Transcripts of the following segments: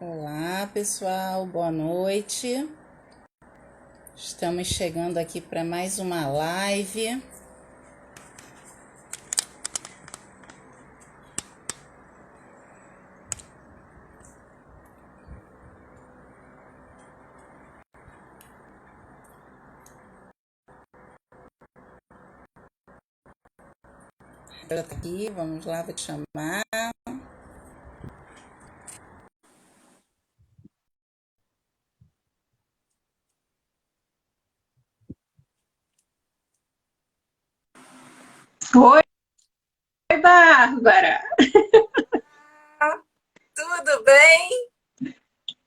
Olá, pessoal, boa noite. Estamos chegando aqui para mais uma live. Aqui, vamos lá, vou te chamar. Oi, Bárbara. Tudo bem?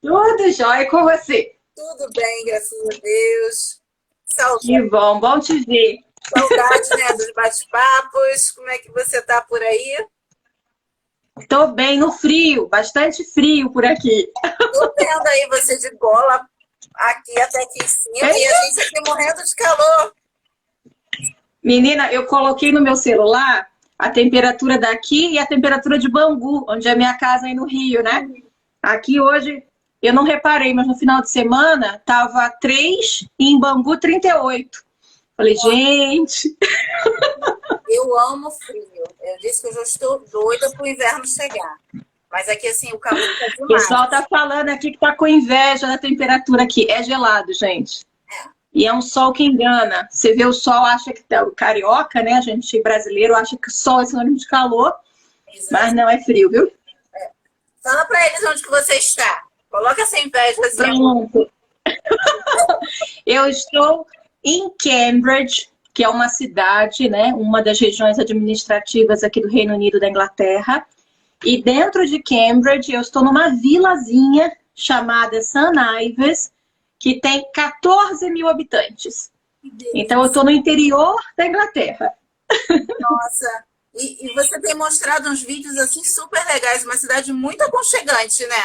Tudo jóia com você? Tudo bem, graças a Deus. Que Saudade, bom te ver. saudade, né, dos bate-papos. Como é que você tá por aí? Tô bem no frio, bastante frio por aqui. Tô vendo aí você de gola aqui até aqui em cima É, e a gente aqui morrendo de calor. menina, eu coloquei no meu celular a temperatura daqui e a temperatura de Bangu, onde é a minha casa aí no Rio, né? Aqui hoje, eu não reparei, mas no final de semana tava 3 e em Bangu 38. Falei, gente, Eu amo frio. Eu disse que eu já estou doida pro inverno chegar. Mas aqui, assim, o calor tá o pessoal demais. tá falando aqui que tá com inveja da temperatura aqui. É gelado, gente. E é um sol que engana. Você vê o sol, acha que tá o carioca, né? A gente brasileiro acha que o sol é sinônimo de calor, mas Exato. não é frio, viu? Fala pra eles onde que você está. Coloca essa invejazinha. Pronto. Eu estou em Cambridge, que é uma cidade, né? Uma das regiões administrativas aqui do Reino Unido da Inglaterra. E dentro de Cambridge, eu estou numa vilazinha chamada St. Ives, que tem 14 mil habitantes. Que Então, eu delícia. estou no interior da Inglaterra. Nossa. E você tem mostrado uns vídeos assim super legais, uma cidade muito aconchegante, né?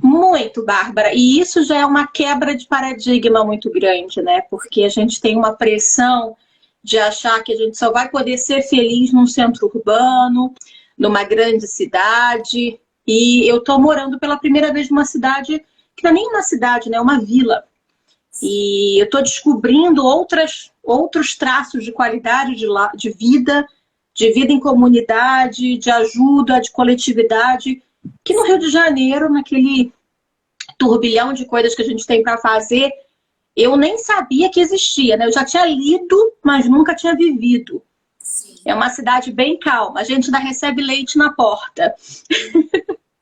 Muito, Bárbara. E isso já é uma quebra de paradigma muito grande, né? Porque a gente tem uma pressão de achar que a gente só vai poder ser feliz num centro urbano, numa grande cidade. E eu estou morando pela primeira vez numa cidade que não é nem uma cidade, né? É uma vila. E eu estou descobrindo outros traços de qualidade de vida em comunidade, de ajuda, de coletividade, que no Rio de Janeiro, naquele turbilhão de coisas que a gente tem para fazer, eu nem sabia que existia, né? Eu já tinha lido, mas nunca tinha vivido. Sim. É uma cidade bem calma, a gente ainda recebe leite na porta.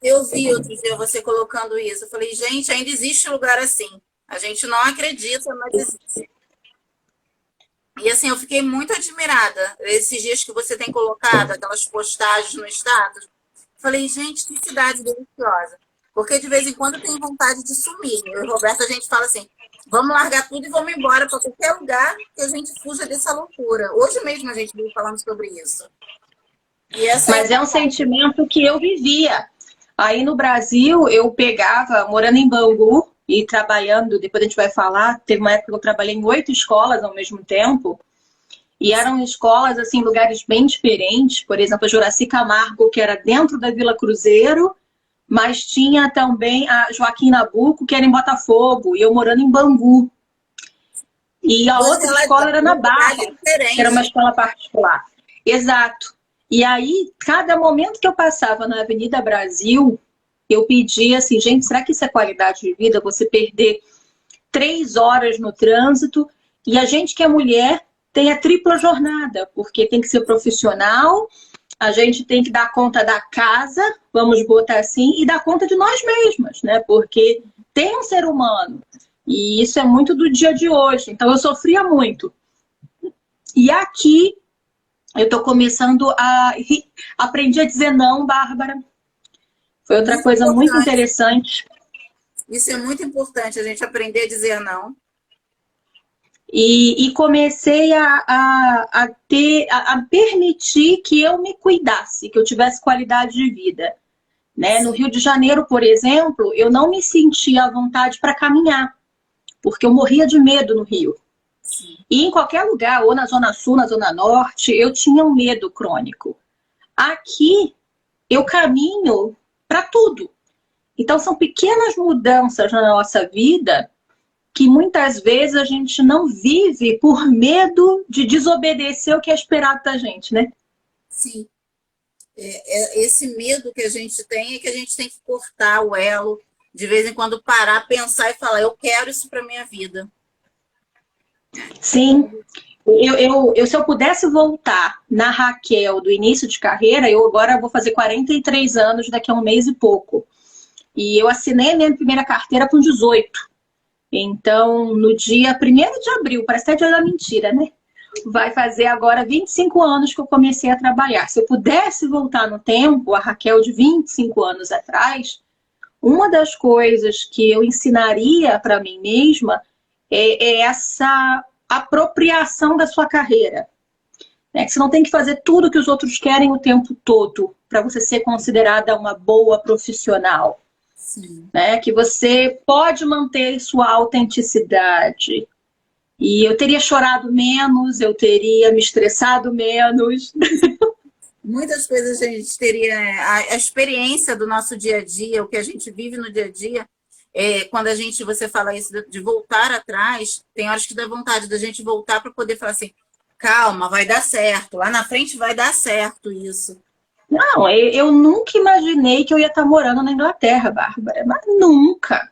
Eu vi outro dia você colocando isso. Eu falei, gente, ainda existe lugar assim. A gente não acredita, mas existe. E assim, eu fiquei muito admirada. Esses dias que você tem colocado aquelas postagens no status, falei, gente, que cidade deliciosa. Porque de vez em quando eu tenho vontade de sumir. Eu e o Roberto, a gente fala assim, vamos largar tudo e vamos embora para qualquer lugar que a gente fuja dessa loucura. Hoje mesmo a gente veio falando sobre isso. E essa é a Mas é um vontade. sentimento que eu vivia. Aí no Brasil, eu pegava, morando em Bangu e trabalhando, depois a gente vai falar, teve uma época que eu trabalhei em 8 escolas ao mesmo tempo, e eram escolas, assim, lugares bem diferentes. Por exemplo, a Juraci Camargo, que era dentro da Vila Cruzeiro, mas tinha também a Joaquim Nabuco, que era em Botafogo, e eu morando em Bangu. E a Duas outra escola era na realidades Barra, que era uma diferentes. escola particular. Exato. E aí, cada momento que eu passava na Avenida Brasil, eu pedia assim, gente, será que isso é qualidade de vida? Você perder 3 horas no trânsito e a gente que é mulher tem a tripla jornada, porque tem que ser profissional, a gente tem que dar conta da casa, vamos botar assim, e dar conta de nós mesmas, né? Porque tem um ser humano. E isso é muito do dia de hoje. Então eu sofria muito. E aqui eu tô começando a. Aprendi a dizer não, Bárbara. Foi outra Muito coisa muito importante. interessante. Isso é muito importante, a gente aprender a dizer não. E comecei a permitir que eu me cuidasse, que eu tivesse qualidade de vida. Né? No Sim, Rio de Janeiro, por exemplo, eu não me sentia à vontade para caminhar, porque eu morria de medo no Rio. sim. E em qualquer lugar, ou na Zona Sul, na Zona Norte, eu tinha um medo crônico. Aqui, eu caminho para tudo. Então, são pequenas mudanças na nossa vida que muitas vezes a gente não vive por medo de desobedecer o que é esperado da gente, né? Sim. Esse medo que a gente tem é que a gente tem que cortar o elo, de vez em quando parar, pensar e falar, eu quero isso para minha vida. Sim. Se eu pudesse voltar na Raquel do início de carreira, eu agora vou fazer 43 anos daqui a um mês e pouco. E eu assinei a minha primeira carteira com 18. Então, no dia 1º de abril, parece até dia da mentira, né? Vai fazer agora 25 anos que eu comecei a trabalhar. Se eu pudesse voltar no tempo, a Raquel de 25 anos atrás, uma das coisas que eu ensinaria para mim mesma é essa apropriação da sua carreira. Né? Que você não tem que fazer tudo que os outros querem o tempo todo para você ser considerada uma boa profissional. Sim. Né? Que você pode manter sua autenticidade. E eu teria chorado menos, eu teria me estressado menos. Muitas coisas a gente teria, a experiência do nosso dia a dia, o que a gente vive no dia a dia, quando você fala isso de voltar atrás, tem horas que dá vontade da gente voltar para poder falar assim, calma, vai dar certo, lá na frente vai dar certo isso. Não, eu nunca imaginei que eu ia estar morando na Inglaterra, Bárbara, mas nunca.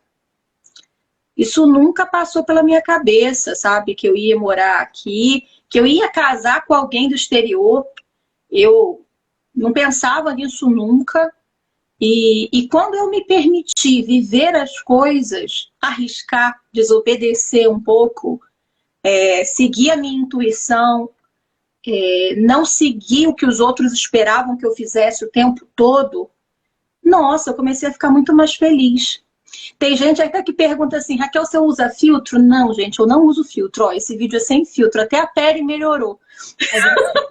Isso nunca passou pela minha cabeça, sabe? Que eu ia morar aqui, que eu ia casar com alguém do exterior. Eu não pensava nisso nunca. E quando eu me permiti viver as coisas, arriscar, desobedecer um pouco, seguir a minha intuição, não seguir o que os outros esperavam que eu fizesse o tempo todo, nossa, eu comecei a ficar muito mais feliz. Tem gente até que pergunta assim, Raquel, você usa filtro? Não, gente, eu não uso filtro. Ó, esse vídeo é sem filtro, até a pele melhorou.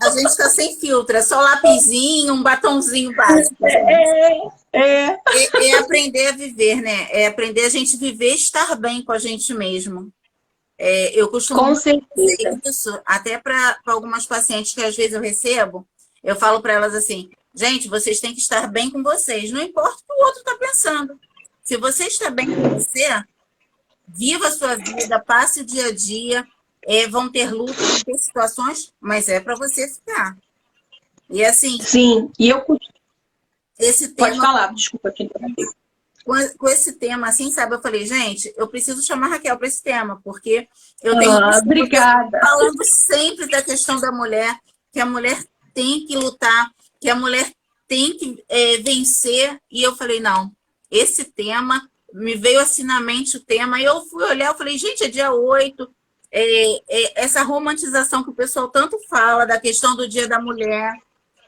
A gente tá sem filtro, é só lapisinho, um batonzinho básico. É aprender a viver, né? É aprender a gente viver e estar bem com a gente mesmo. Eu costumo Com dizer certeza. isso, até para algumas pacientes que às vezes eu recebo, eu falo para elas assim, gente, vocês têm que estar bem com vocês, não importa o que o outro está pensando. Se você está bem com você, viva a sua vida, passe o dia a dia, vão ter lutas, vão ter situações, mas é para você ficar. E assim... Sim, e eu... Esse Pode tema, falar, desculpa te interromper. com esse tema, assim, sabe, eu falei, gente, eu preciso chamar a Raquel para esse tema, porque eu tenho obrigada. falando sempre da questão da mulher, que a mulher tem que lutar, que a mulher tem que vencer, e eu falei, não, esse tema, me veio assim na mente o tema, e eu fui olhar, eu falei, gente, é dia 8, essa romantização que o pessoal tanto fala, da questão do Dia da Mulher,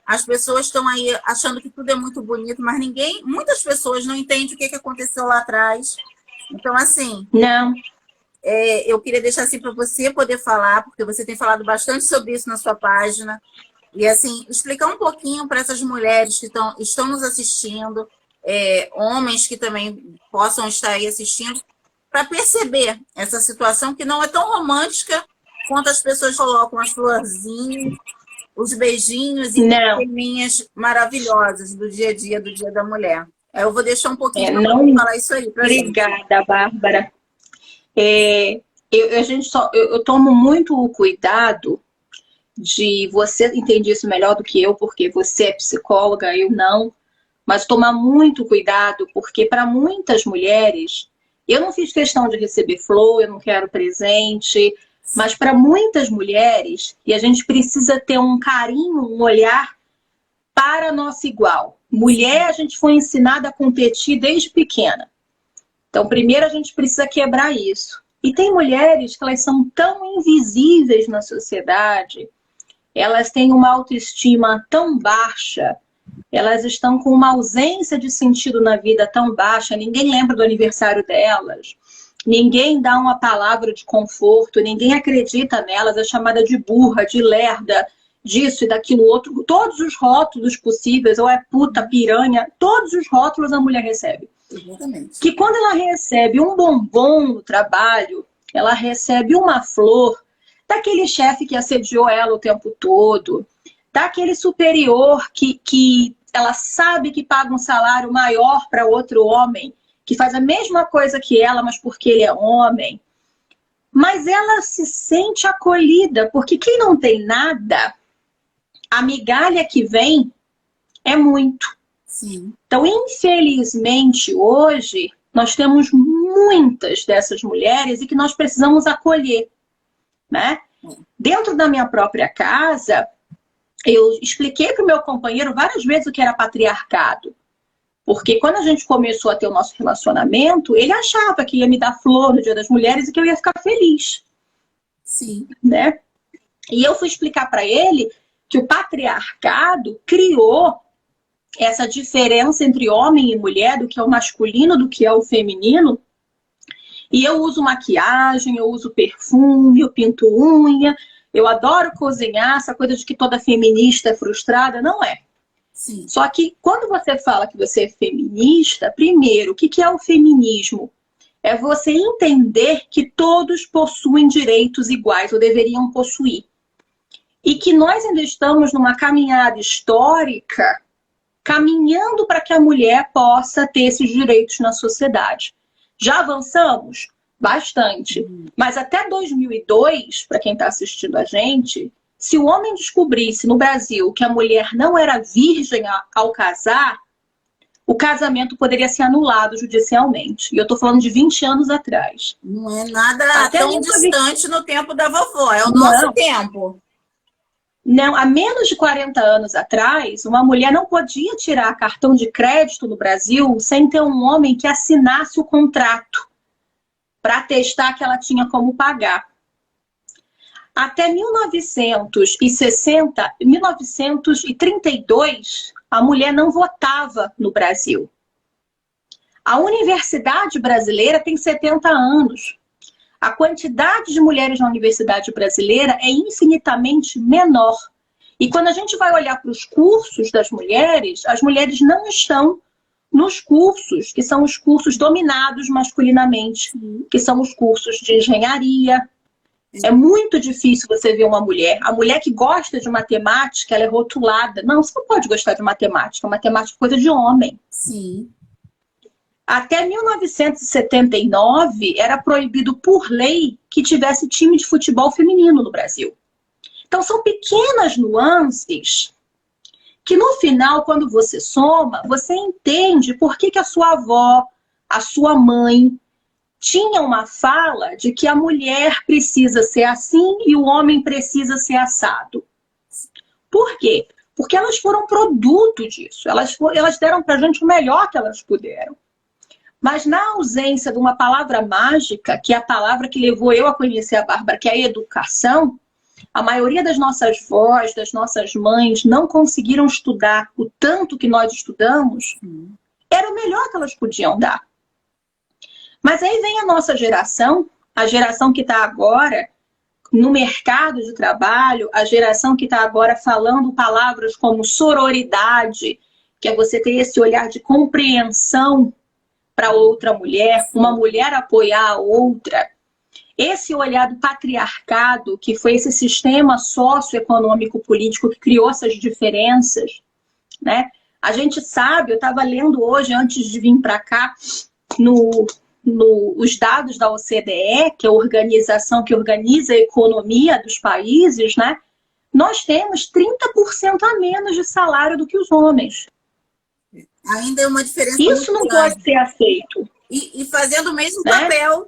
as pessoas estão aí achando que tudo é muito bonito, mas muitas pessoas não entendem o que aconteceu lá atrás. Então, assim, não. Eu queria deixar assim para você poder falar, porque você tem falado bastante sobre isso na sua página, e assim, explicar um pouquinho para essas mulheres que estão nos assistindo, homens que também possam estar aí assistindo, para perceber essa situação que não é tão romântica quanto as pessoas colocam as florzinhas, os beijinhos e teminhas maravilhosas do dia a dia, do Dia da Mulher. Eu vou deixar um pouquinho para falar isso aí para gente. Obrigada, Bárbara. Eu tomo muito o cuidado de você entender isso melhor do que eu, porque você é psicóloga, eu não, mas tomar muito cuidado, porque para muitas mulheres, eu não fiz questão de receber flor, eu não quero presente, mas para muitas mulheres, e a gente precisa ter um carinho, um olhar para a nossa igual. Mulher, a gente foi ensinada a competir desde pequena. Então, primeiro a gente precisa quebrar isso. E tem mulheres que elas são tão invisíveis na sociedade, elas têm uma autoestima tão baixa, elas estão com uma ausência de sentido na vida tão baixa, ninguém lembra do aniversário delas, ninguém dá uma palavra de conforto, ninguém acredita nelas, é chamada de burra, de lerda, disso e daquilo outro, todos os rótulos possíveis, ou é puta, piranha, todos os rótulos a mulher recebe. Exatamente. Que quando ela recebe um bombom no trabalho, ela recebe uma flor daquele chefe que assediou ela o tempo todo, daquele superior que ela sabe que paga um salário maior para outro homem, que faz a mesma coisa que ela, mas porque ele é homem. Mas ela se sente acolhida, porque quem não tem nada, a migalha que vem é muito. Sim. Então, infelizmente, hoje, nós temos muitas dessas mulheres e que nós precisamos acolher, né? Dentro da minha própria casa, eu expliquei para o meu companheiro várias vezes o que era patriarcado. Porque quando a gente começou a ter o nosso relacionamento, ele achava que ia me dar flor no Dia das Mulheres e que eu ia ficar feliz. Sim. Né? E eu fui explicar para ele que o patriarcado criou essa diferença entre homem e mulher, do que é o masculino, do que é o feminino. E eu uso maquiagem, eu uso perfume, eu pinto unha, eu adoro cozinhar, essa coisa de que toda feminista é frustrada, não é. Sim. Só que quando você fala que você é feminista, primeiro, o que é o feminismo? É você entender que todos possuem direitos iguais, ou deveriam possuir. E que nós ainda estamos numa caminhada histórica, caminhando para que a mulher possa ter esses direitos na sociedade. Já avançamos? Bastante. Mas até 2002, para quem está assistindo a gente, se o homem descobrisse no Brasil que a mulher não era virgem ao casar, o casamento poderia ser anulado judicialmente. E eu estou falando de 20 anos atrás. Não é nada Até tão distante no tempo da vovó, é o nosso tempo. Não, há menos de 40 anos atrás, uma mulher não podia tirar cartão de crédito no Brasil sem ter um homem que assinasse o contrato para atestar que ela tinha como pagar. Até 1932, a mulher não votava no Brasil. A universidade brasileira tem 70 anos. A quantidade de mulheres na universidade brasileira é infinitamente menor. E quando a gente vai olhar para os cursos das mulheres, as mulheres não estão nos cursos, que são os cursos dominados masculinamente, que são os cursos de engenharia. É muito difícil você ver uma mulher. A mulher que gosta de matemática, ela é rotulada. Não, você não pode gostar de matemática. Matemática é coisa de homem. Sim. Até 1979, era proibido por lei que tivesse time de futebol feminino no Brasil. Então, são pequenas nuances que, no final, quando você soma, você entende por que a sua avó, a sua mãe, tinha uma fala de que a mulher precisa ser assim e o homem precisa ser assado. Por quê? Porque elas foram produto disso. Elas deram pra gente o melhor que elas puderam. Mas na ausência de uma palavra mágica, que é a palavra que levou eu a conhecer a Bárbara, que é a educação, a maioria das nossas vós, das nossas mães, não conseguiram estudar o tanto que nós estudamos, era o melhor que elas podiam dar. Mas aí vem a nossa geração, a geração que está agora no mercado de trabalho, a geração que está agora falando palavras como sororidade, que é você ter esse olhar de compreensão para outra mulher, uma mulher apoiar a outra. Esse olhar do patriarcado, que foi esse sistema socioeconômico político que criou essas diferenças, né? A gente sabe, eu estava lendo hoje, antes de vir para cá, os dados da OCDE, que é a organização que organiza a economia dos países, né? Nós temos 30% a menos de salário do que os homens. Ainda é uma diferença. Isso não pode ser aceito. E fazendo o mesmo papel.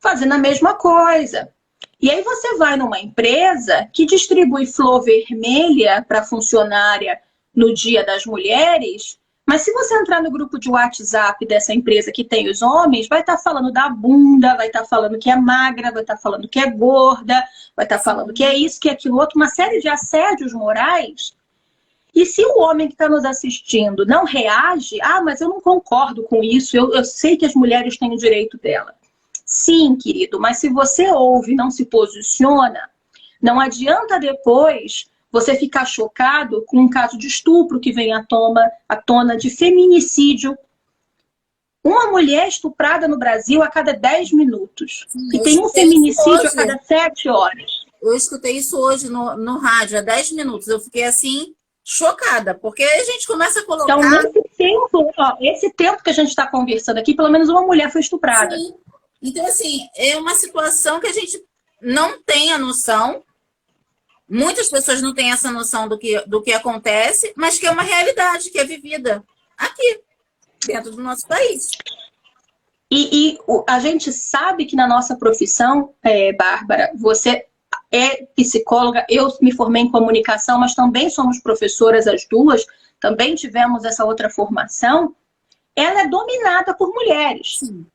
Fazendo a mesma coisa. E aí você vai numa empresa que distribui flor vermelha para funcionária no Dia das Mulheres, mas se você entrar no grupo de WhatsApp dessa empresa que tem os homens, vai estar falando da bunda, vai estar falando que é magra, vai estar falando que é gorda, vai estar falando que é isso, que é aquilo outro, uma série de assédios morais. E se o homem que está nos assistindo não reage, mas eu não concordo com isso, eu sei que as mulheres têm o direito dela. Sim, querido, mas se você ouve e não se posiciona, não adianta depois você ficar chocado com um caso de estupro que vem à tona de feminicídio. Uma mulher estuprada no Brasil a cada 10 minutos. E tem um feminicídio a cada 7 horas. Eu escutei isso hoje no rádio, há 10 minutos. Eu fiquei assim, chocada, porque aí a gente começa a colocar... Então, esse tempo que a gente está conversando aqui, pelo menos uma mulher foi estuprada. Sim. Então, assim, é uma situação que a gente não tem a noção. Muitas pessoas não têm essa noção do que acontece, mas que é uma realidade, que é vivida aqui, dentro do nosso país. A gente sabe que na nossa profissão, Bárbara, você é psicóloga, eu me formei em comunicação, mas também somos professoras as duas, também tivemos essa outra formação, ela é dominada por mulheres. Sim.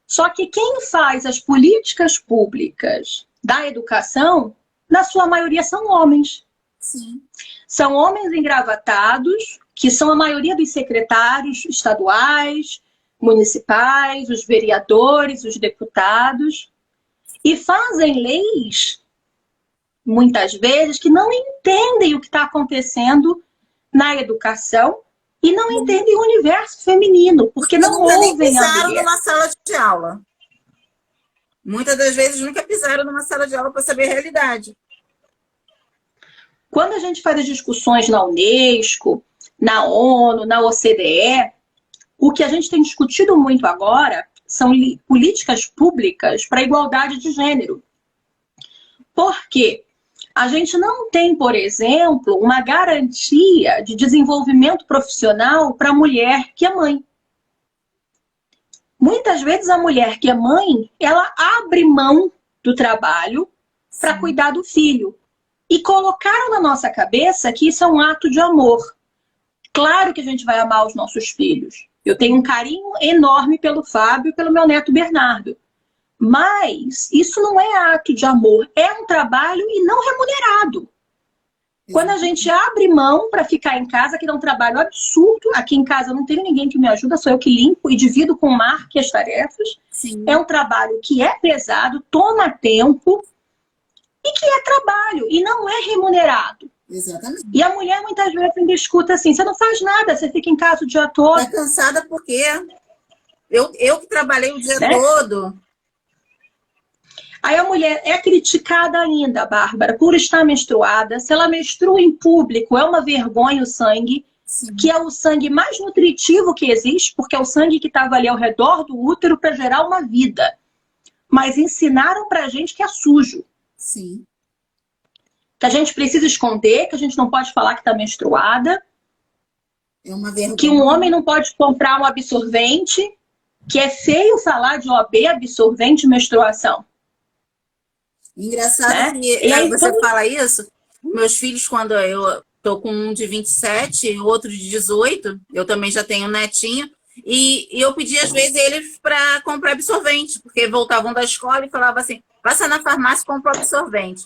Só que quem faz as políticas públicas da educação, na sua maioria, são homens. Sim. São homens engravatados, que são a maioria dos secretários estaduais, municipais, os vereadores, os deputados, e fazem leis, muitas vezes, que não entendem o que está acontecendo na educação e não entendem o universo feminino, porque não ouvem a mulher. Nunca pisaram numa sala de aula. Muitas das vezes nunca pisaram numa sala de aula para saber a realidade. Quando a gente faz as discussões na Unesco, na ONU, na OCDE, o que a gente tem discutido muito agora são políticas públicas para a igualdade de gênero. Por quê? A gente não tem, por exemplo, uma garantia de desenvolvimento profissional para a mulher que é mãe. Muitas vezes a mulher que é mãe, ela abre mão do trabalho para cuidar do filho. E colocaram na nossa cabeça que isso é um ato de amor. Claro que a gente vai amar os nossos filhos. Eu tenho um carinho enorme pelo Fábio e pelo meu neto Bernardo. Mas isso não é ato de amor, é um trabalho e não remunerado. Quando a gente abre mão para ficar em casa, que é um trabalho absurdo, aqui em casa eu não tenho ninguém que me ajuda, sou eu que limpo e divido com o Mark as tarefas. Sim. É um trabalho que é pesado, toma tempo e que é trabalho e não é remunerado. Exatamente. E a mulher muitas vezes ainda escuta assim, você não faz nada, você fica em casa o dia todo. Tá cansada porque eu que trabalhei o dia todo. Aí a mulher é criticada ainda, Bárbara, por estar menstruada. Se ela menstrua em público, é uma vergonha o sangue, Sim. que é o sangue mais nutritivo que existe, porque é o sangue que estava ali ao redor do útero para gerar uma vida. Mas ensinaram pra gente que é sujo. Sim. Que a gente precisa esconder, que a gente não pode falar que está menstruada. É uma vergonha. Que um homem não pode comprar um absorvente, que é feio falar de OAB, absorvente, menstruação. Engraçado que aí, você fala isso. Meus filhos, quando eu tô com um de 27 e outro de 18, eu também já tenho um netinho, e eu pedi às vezes eles para comprar absorvente, porque voltavam da escola e falavam assim, passa na farmácia e compra absorvente.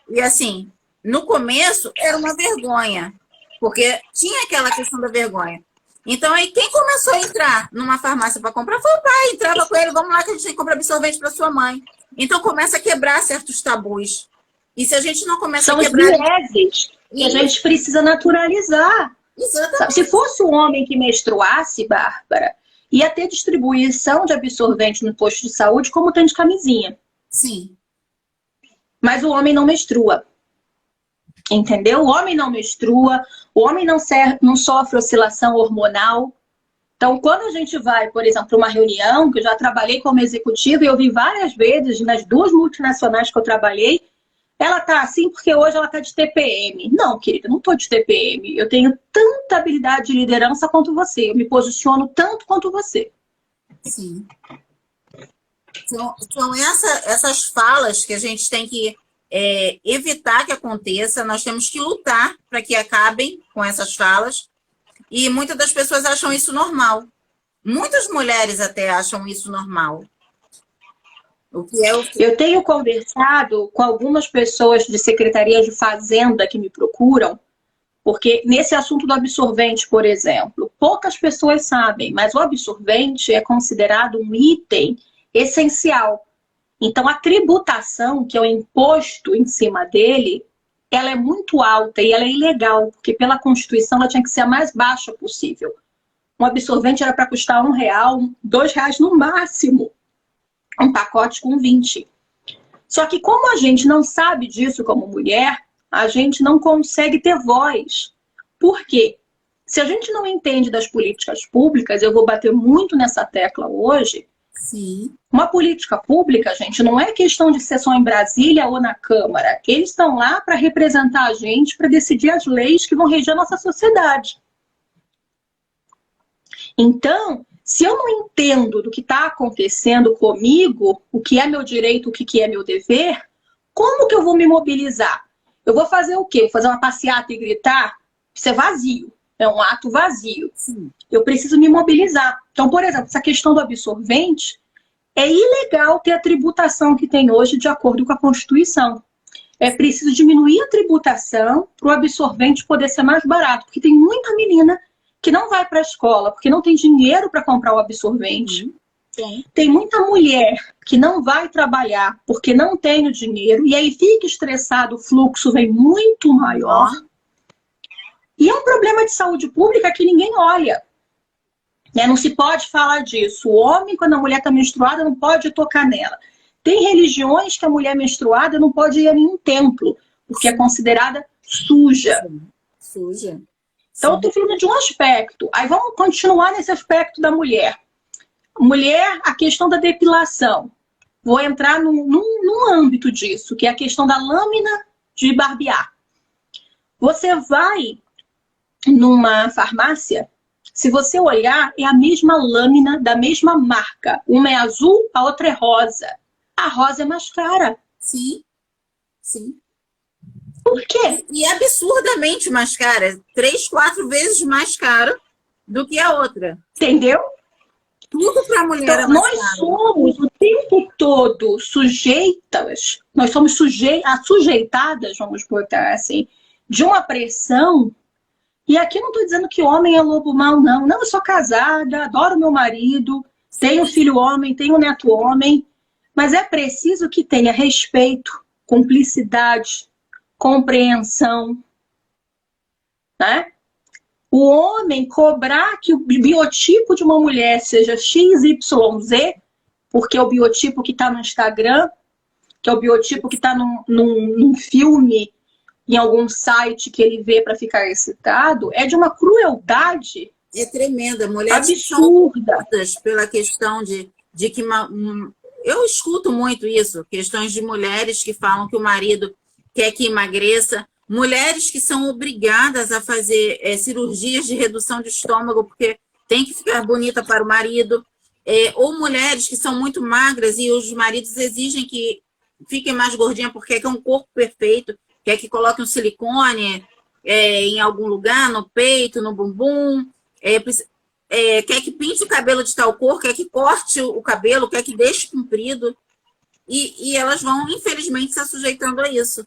E assim, no começo era uma vergonha, porque tinha aquela questão da vergonha. Então aí quem começou a entrar numa farmácia para comprar foi o pai, entrava com ele, vamos lá que a gente tem que comprar absorvente para sua mãe. Então começa a quebrar certos tabus. E se a gente não começa a quebrar... São os vieses que a gente precisa naturalizar. Exatamente. Se fosse um homem que menstruasse, Bárbara, ia ter distribuição de absorvente no posto de saúde como tem de camisinha. Sim. Mas o homem não menstrua. Entendeu? O homem não menstrua, o homem não sofre oscilação hormonal. Então, quando a gente vai, por exemplo, para uma reunião, que eu já trabalhei como executiva, e eu vi várias vezes nas 2 multinacionais que eu trabalhei, ela tá assim porque hoje ela tá de TPM. Não, querida, não tô de TPM. Eu tenho tanta habilidade de liderança quanto você. Eu me posiciono tanto quanto você. Sim. São essas falas que a gente tem que evitar que aconteça. Nós temos que lutar para que acabem com essas falas. E muitas das pessoas acham isso normal. Muitas mulheres até acham isso normal. Eu tenho conversado com algumas pessoas de secretaria de fazenda que me procuram, porque nesse assunto do absorvente, por exemplo, poucas pessoas sabem, mas o absorvente é considerado um item essencial. Então a tributação, que é o imposto em cima dele, ela é muito alta e ela é ilegal, porque pela Constituição ela tinha que ser a mais baixa possível. Um absorvente era para custar R$1, R$2 no máximo. Um pacote com 20. Só que como a gente não sabe disso como mulher, a gente não consegue ter voz. Por quê? Se a gente não entende das políticas públicas, eu vou bater muito nessa tecla hoje. Sim. Uma política pública, gente, não é questão de ser só em Brasília ou na Câmara. Eles estão lá para representar a gente, para decidir as leis que vão reger a nossa sociedade. Então, se eu não entendo do que está acontecendo comigo, o que é meu direito, o que é meu dever, como que eu vou me mobilizar? Eu vou fazer o quê? Vou fazer uma passeata e gritar? Isso é vazio. É um ato vazio. Sim. Eu preciso me mobilizar. Então, por exemplo, essa questão do absorvente, é ilegal ter a tributação que tem hoje de acordo com a Constituição. É preciso diminuir a tributação para o absorvente poder ser mais barato, porque tem muita menina que não vai para a escola porque não tem dinheiro para comprar o absorvente. Sim. Tem muita mulher que não vai trabalhar porque não tem o dinheiro e aí fica estressado, o fluxo vem muito maior. E é um problema de saúde pública que ninguém olha. Não se pode falar disso. O homem, quando a mulher está menstruada, não pode tocar nela. Tem religiões que a mulher menstruada não pode ir a nenhum templo, porque é considerada suja. Suja. Então, eu estou falando de um aspecto. Aí vamos continuar nesse aspecto da mulher. Mulher, a questão da depilação. Vou entrar num âmbito disso, que é a questão da lâmina de barbear. Você vai numa farmácia, se você olhar, é a mesma lâmina da mesma marca. Uma é azul, a outra é rosa. A rosa é mais cara. Sim. Sim. Por quê? E absurdamente mais cara. 3, 4 vezes mais cara do que a outra. Entendeu? Tudo para a mulher Então, é mais nós caro. somos o tempo todo sujeitas, nós somos sujeitadas, vamos botar assim, de uma pressão. E aqui não estou dizendo que homem é lobo mau, não. Não, eu sou casada, adoro meu marido, tenho filho homem, tenho neto homem. Mas é preciso que tenha respeito, cumplicidade, compreensão. Né? O homem cobrar que o biotipo de uma mulher seja XYZ, porque é o biotipo que está no Instagram, que é o biotipo que está num filme, em algum site que ele vê para ficar excitado, é de uma crueldade É tremenda. Mulheres absurda. Pela questão de que eu escuto muito isso, questões de mulheres que falam que o marido quer que emagreça, mulheres que são obrigadas a fazer cirurgias de redução de estômago porque tem que ficar bonita para o marido, ou mulheres que são muito magras e os maridos exigem que fiquem mais gordinha porque quer um corpo perfeito, quer que coloque um silicone em algum lugar, no peito, no bumbum, quer que pinte o cabelo de tal cor, quer que corte o cabelo, quer que deixe comprido. E elas vão, infelizmente, se sujeitando a isso.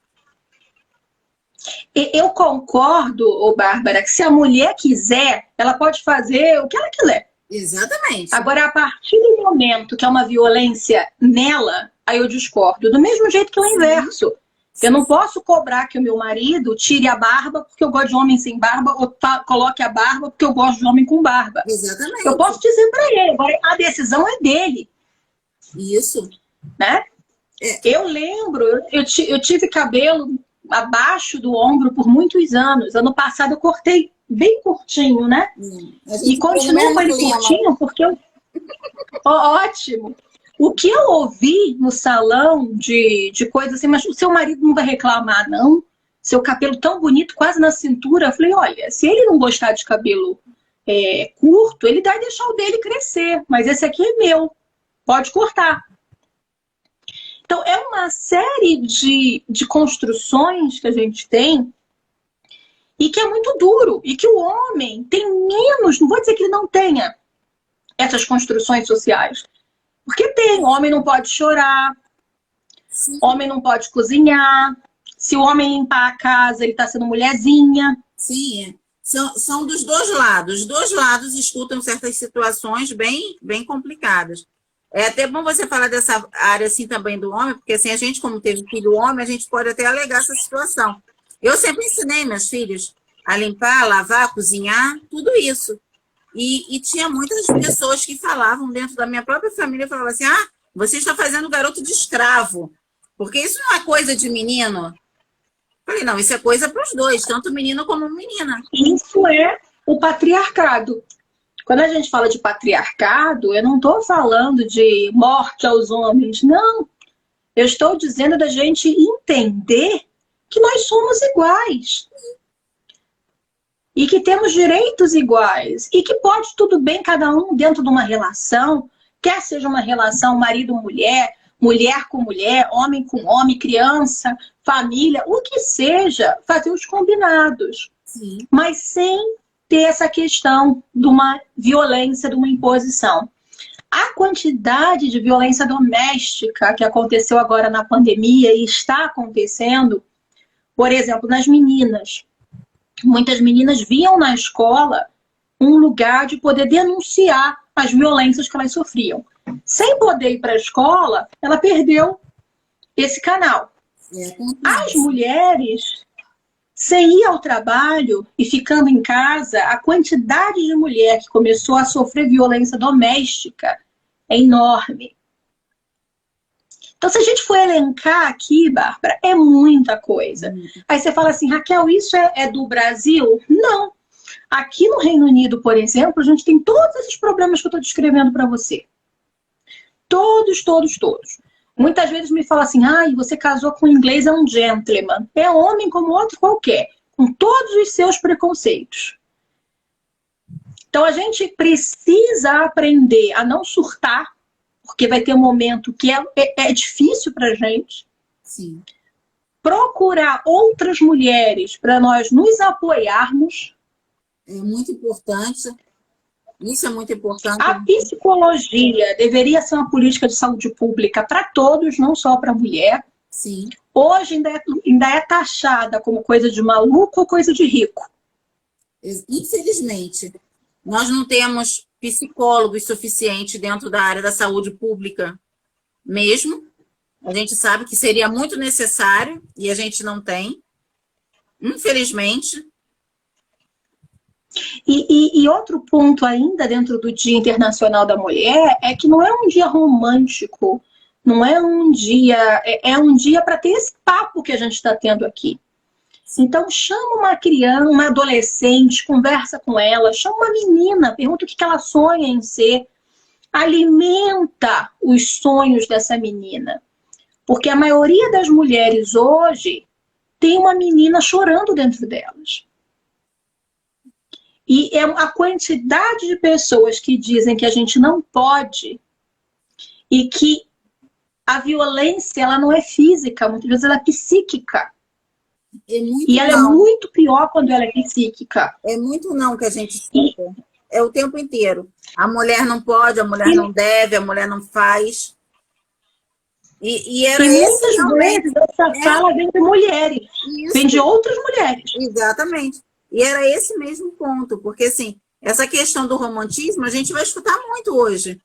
Eu concordo, Bárbara, que se a mulher quiser, ela pode fazer o que ela quiser. Exatamente. Agora, a partir do momento que é uma violência nela, aí eu discordo. Do mesmo jeito que o inverso. Eu não posso cobrar que o meu marido tire a barba porque eu gosto de homem sem barba ou coloque a barba porque eu gosto de homem com barba. Exatamente. Eu posso dizer para ele, agora a decisão é dele. Isso. Né? Eu lembro, eu tive cabelo abaixo do ombro por muitos anos. Ano passado eu cortei bem curtinho, né? E continuo com ele curtinho porque eu... Ótimo. O que eu ouvi no salão de coisas assim, mas o seu marido não vai reclamar, não? Seu cabelo tão bonito, quase na cintura. Eu falei, olha, se ele não gostar de cabelo curto, ele vai deixar o dele crescer. Mas esse aqui é meu. Pode cortar. Então, é uma série de construções que a gente tem e que é muito duro. E que o homem tem menos, não vou dizer que ele não tenha essas construções sociais. Porque tem, o homem não pode chorar, o homem não pode cozinhar, se o homem limpar a casa, ele está sendo mulherzinha. Sim, são dos dois lados. Os dois lados escutam certas situações bem complicadas. É até bom você falar dessa área assim também do homem, porque assim, a gente, como teve filho homem, a gente pode até alegar essa situação. Eu sempre ensinei meus filhos a limpar, lavar, cozinhar, tudo isso. E tinha muitas pessoas que falavam dentro da minha própria família, falavam assim, você está fazendo o garoto de escravo, porque isso não é coisa de menino. Falei, não, isso é coisa para os dois, tanto menino como menina. Isso é o patriarcado. Quando a gente fala de patriarcado, eu não estou falando de morte aos homens, não. Eu estou dizendo da gente entender que nós somos iguais. E que temos direitos iguais. E que pode tudo bem cada um dentro de uma relação, quer seja uma relação marido-mulher, mulher com mulher, homem com homem, criança, família, o que seja, fazer os combinados. Sim. Mas sem ter essa questão de uma violência, de uma imposição. A quantidade de violência doméstica que aconteceu agora na pandemia e está acontecendo, por exemplo, nas meninas. Muitas meninas viam na escola um lugar de poder denunciar as violências que elas sofriam. Sem poder ir para a escola, ela perdeu esse canal. As mulheres, sem ir ao trabalho e ficando em casa, a quantidade de mulher que começou a sofrer violência doméstica é enorme. Então, se a gente for elencar aqui, Bárbara, é muita coisa. Aí você fala assim, Raquel, isso é do Brasil? Não. Aqui no Reino Unido, por exemplo, a gente tem todos esses problemas que eu estou descrevendo para você. Todos, todos, todos. Muitas vezes me falam assim, você casou com um inglês, é um gentleman. É homem como outro qualquer, com todos os seus preconceitos. Então, a gente precisa aprender a não surtar, porque vai ter um momento que é difícil para a gente. Sim. Procurar outras mulheres para nós nos apoiarmos. É muito importante. Isso é muito importante. A psicologia deveria ser uma política de saúde pública para todos, não só para a mulher. Sim. Hoje ainda é taxada como coisa de maluco ou coisa de rico. Infelizmente, nós não temos psicólogos suficientes dentro da área da saúde pública mesmo. A gente sabe que seria muito necessário e a gente não tem. Infelizmente. E outro ponto ainda dentro do Dia Internacional da Mulher é que não é um dia romântico, não é um dia... É um dia para ter esse papo que a gente está tendo aqui. Então, chama uma criança, uma adolescente, conversa com ela, chama uma menina, pergunta o que ela sonha em ser, alimenta os sonhos dessa menina. Porque a maioria das mulheres hoje tem uma menina chorando dentro delas. E é a quantidade de pessoas que dizem que a gente não pode e que a violência ela não é física, muitas vezes ela é psíquica. E ela é muito pior quando ela é psíquica. É muito não que a gente escuta. É o tempo inteiro. A mulher não pode, a mulher não deve, a mulher não faz. E era muitas vezes essa fala vem de mulheres. Isso. Vem de outras mulheres. Exatamente. E era esse mesmo ponto. Porque, assim, essa questão do romantismo, a gente vai escutar muito hoje.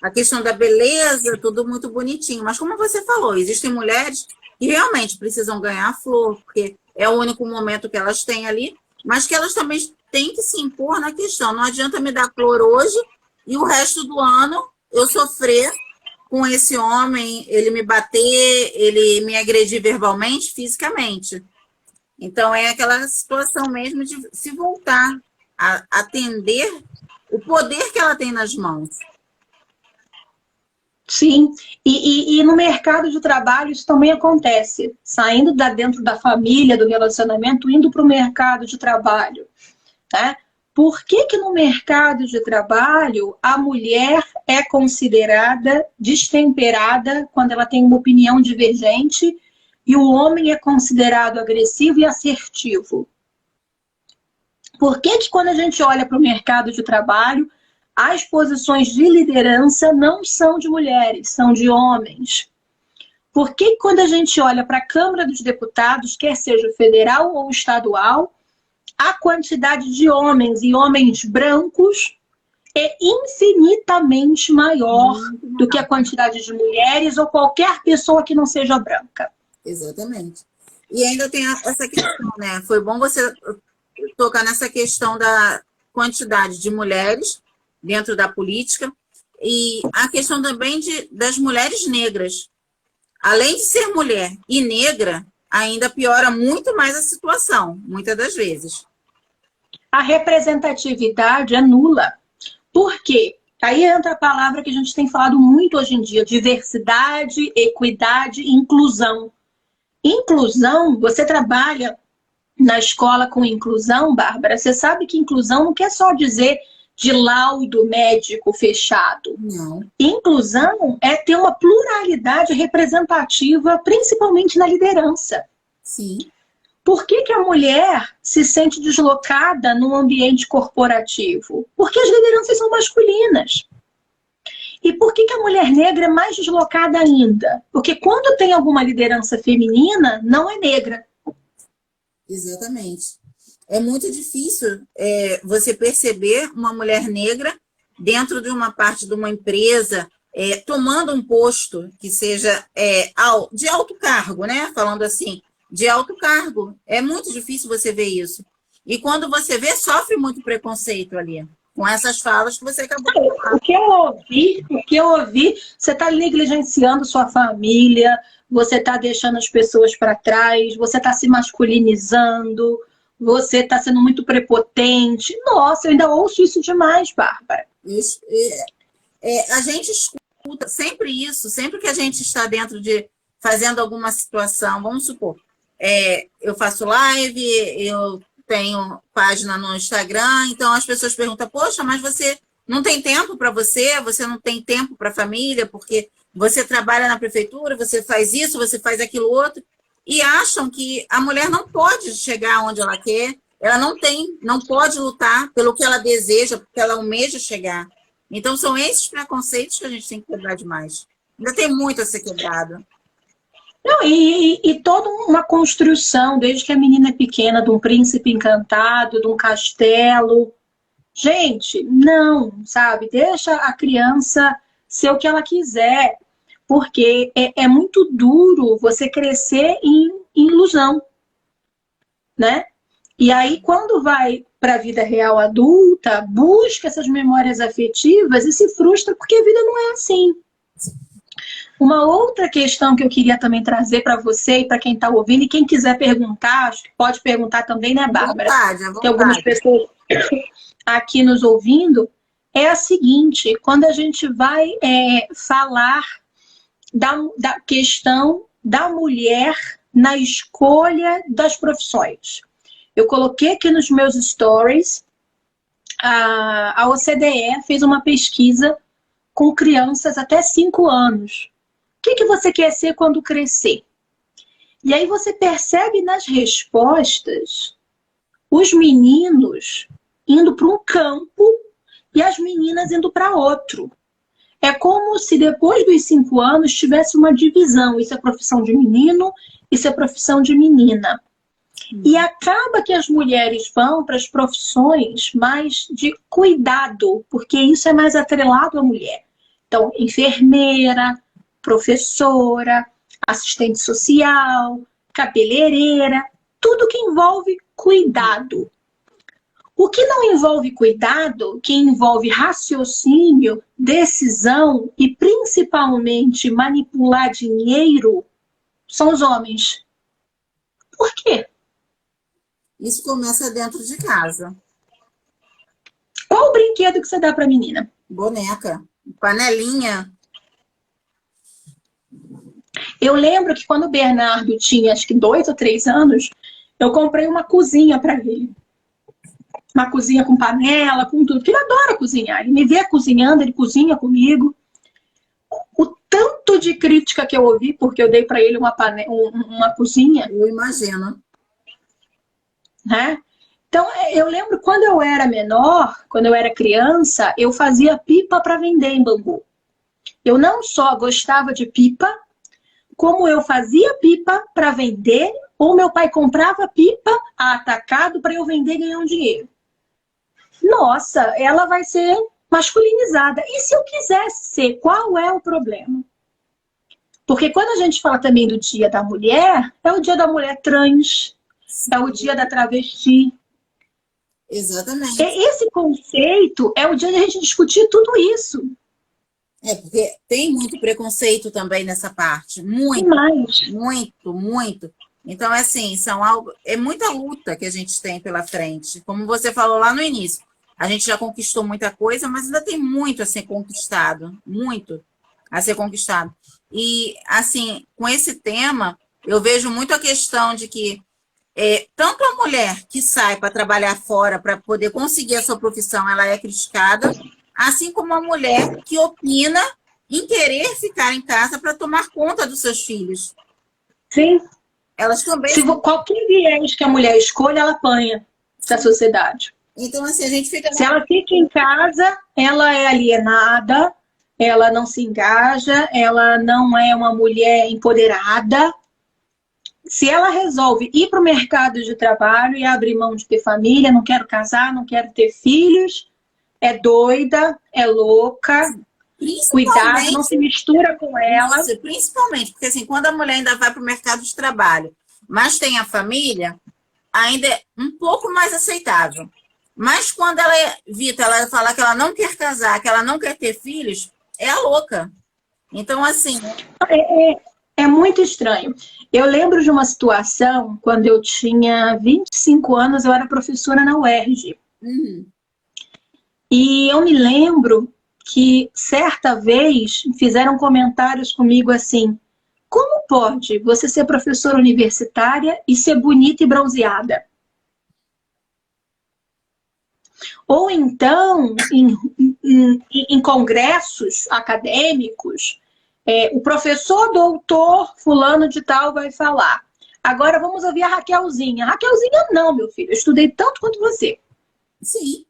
A questão da beleza, tudo muito bonitinho. Mas como você falou, existem mulheres que realmente precisam ganhar flor, porque é o único momento que elas têm ali, mas que elas também têm que se impor na questão. Não adianta me dar flor hoje e o resto do ano eu sofrer com esse homem, ele me bater, ele me agredir verbalmente, fisicamente. Então, é aquela situação mesmo de se voltar a atender o poder que ela tem nas mãos. Sim, e no mercado de trabalho isso também acontece. Saindo dentro da família, do relacionamento, indo para o mercado de trabalho. Né? Por que no mercado de trabalho a mulher é considerada destemperada quando ela tem uma opinião divergente e o homem é considerado agressivo e assertivo? Por que quando a gente olha para o mercado de trabalho, as posições de liderança não são de mulheres, são de homens? Por que quando a gente olha para a Câmara dos Deputados, quer seja federal ou estadual, a quantidade de homens e homens brancos é infinitamente maior do que a quantidade de mulheres ou qualquer pessoa que não seja branca? Exatamente. E ainda tem essa questão, né? Foi bom você tocar nessa questão da quantidade de mulheres dentro da política e a questão também das mulheres negras. Além de ser mulher e negra, ainda piora muito mais a situação, muitas das vezes. A representatividade é nula. Por quê? Aí entra a palavra que a gente tem falado muito hoje em dia: diversidade, equidade e inclusão. Inclusão, você trabalha na escola com inclusão, Bárbara, você sabe que inclusão não quer só dizer de laudo médico fechado. Não. Inclusão é ter uma pluralidade representativa, principalmente na liderança. Sim. Por que que a mulher se sente deslocada num ambiente corporativo? Porque as lideranças são masculinas. E por que que a mulher negra é mais deslocada ainda? Porque quando tem alguma liderança feminina, não é negra. Exatamente. É muito difícil você perceber uma mulher negra dentro de uma parte de uma empresa, tomando um posto que seja de alto cargo, né? Falando assim, de alto cargo. É muito difícil você ver isso. E quando você vê, sofre muito preconceito ali, com essas falas que você acabou de falar. O que eu ouvi, você está negligenciando sua família, você está deixando as pessoas para trás, você está se masculinizando, você está sendo muito prepotente. Nossa, eu ainda ouço isso demais, Bárbara. Isso, a gente escuta sempre isso, sempre que a gente está dentro de fazendo alguma situação, vamos supor, eu faço live, eu tenho página no Instagram, então as pessoas perguntam, poxa, mas você não tem tempo para você não tem tempo para a família, porque você trabalha na prefeitura, você faz isso, você faz aquilo outro, e acham que a mulher não pode chegar onde ela quer, ela não pode lutar pelo que ela deseja, porque ela almeja chegar. Então, são esses preconceitos que a gente tem que quebrar demais. Ainda tem muito a ser quebrado. Não, e toda uma construção, desde que a menina é pequena, de um príncipe encantado, de um castelo. Gente, não, sabe? Deixa a criança ser o que ela quiser, porque é muito duro você crescer em ilusão, né? E aí, quando vai para a vida real adulta, busca essas memórias afetivas e se frustra porque a vida não é assim. Uma outra questão que eu queria também trazer para você e para quem está ouvindo, e quem quiser perguntar, acho que pode perguntar também, né, Bárbara? À vontade. Tem algumas pessoas aqui nos ouvindo, é a seguinte: quando a gente vai falar da questão da mulher na escolha das profissões. Eu coloquei aqui nos meus stories, a OCDE fez uma pesquisa com crianças até 5 anos. O que você quer ser quando crescer? E aí você percebe nas respostas os meninos indo para um campo e as meninas indo para outro. É como se depois dos 5 anos tivesse uma divisão. Isso é profissão de menino, isso é profissão de menina. E acaba que as mulheres vão para as profissões mais de cuidado, porque isso é mais atrelado à mulher. Então, enfermeira, professora, assistente social, cabeleireira, tudo que envolve cuidado. O que não envolve cuidado, que envolve raciocínio, decisão e principalmente manipular dinheiro, são os homens. Por quê? Isso começa dentro de casa. Qual o brinquedo que você dá para a menina? Boneca, panelinha. Eu lembro que quando o Bernardo tinha acho que 2 ou 3 anos, eu comprei uma cozinha para ele. Uma cozinha com panela, com tudo, porque ele adora cozinhar. Ele me vê cozinhando, ele cozinha comigo. O tanto de crítica que eu ouvi, porque eu dei para ele uma cozinha. Eu imagino. Né? Então, eu lembro quando eu era menor, quando eu era criança, eu fazia pipa para vender em Bangu. Eu não só gostava de pipa, como eu fazia pipa para vender, ou meu pai comprava pipa a atacado para eu vender e ganhar um dinheiro. Nossa, ela vai ser masculinizada. E se eu quisesse ser, qual é o problema? Porque quando a gente fala também do Dia da Mulher, é o Dia da Mulher trans, é o Dia da travesti. Exatamente. Esse conceito é o dia de a gente discutir tudo isso. Porque tem muito preconceito também nessa parte. Muito, Demais. muito, muito. Então, assim, é muita luta que a gente tem pela frente. Como você falou lá no início, a gente já conquistou muita coisa, mas ainda tem muito a ser conquistado, muito a ser conquistado. E, assim, com esse tema, eu vejo muito a questão de que tanto a mulher que sai para trabalhar fora para poder conseguir a sua profissão, ela é criticada, assim como a mulher que opina em querer ficar em casa para tomar conta dos seus filhos. Sim. Elas também. Qualquer viés que a mulher escolha, ela apanha da sociedade. Então, assim, a gente fica. Se ela fica em casa, ela é alienada, ela não se engaja, ela não é uma mulher empoderada. Se ela resolve ir para o mercado de trabalho e abrir mão de ter família, não quero casar, não quero ter filhos, é doida, é louca, cuidado, não se mistura com ela. Isso, principalmente, porque assim, quando a mulher ainda vai para o mercado de trabalho, mas tem a família, ainda é um pouco mais aceitável. Mas quando ela evita, ela falar que ela não quer casar, que ela não quer ter filhos, é a louca. Então, assim... É muito estranho. Eu lembro de uma situação, quando eu tinha 25 anos, eu era professora na UERJ. E eu me lembro que, certa vez, fizeram comentários comigo assim: como pode você ser professora universitária e ser bonita e bronzeada? Ou então, em congressos acadêmicos, o professor doutor fulano de tal vai falar: agora vamos ouvir a Raquelzinha. Raquelzinha não, meu filho, eu estudei tanto quanto você. Sim.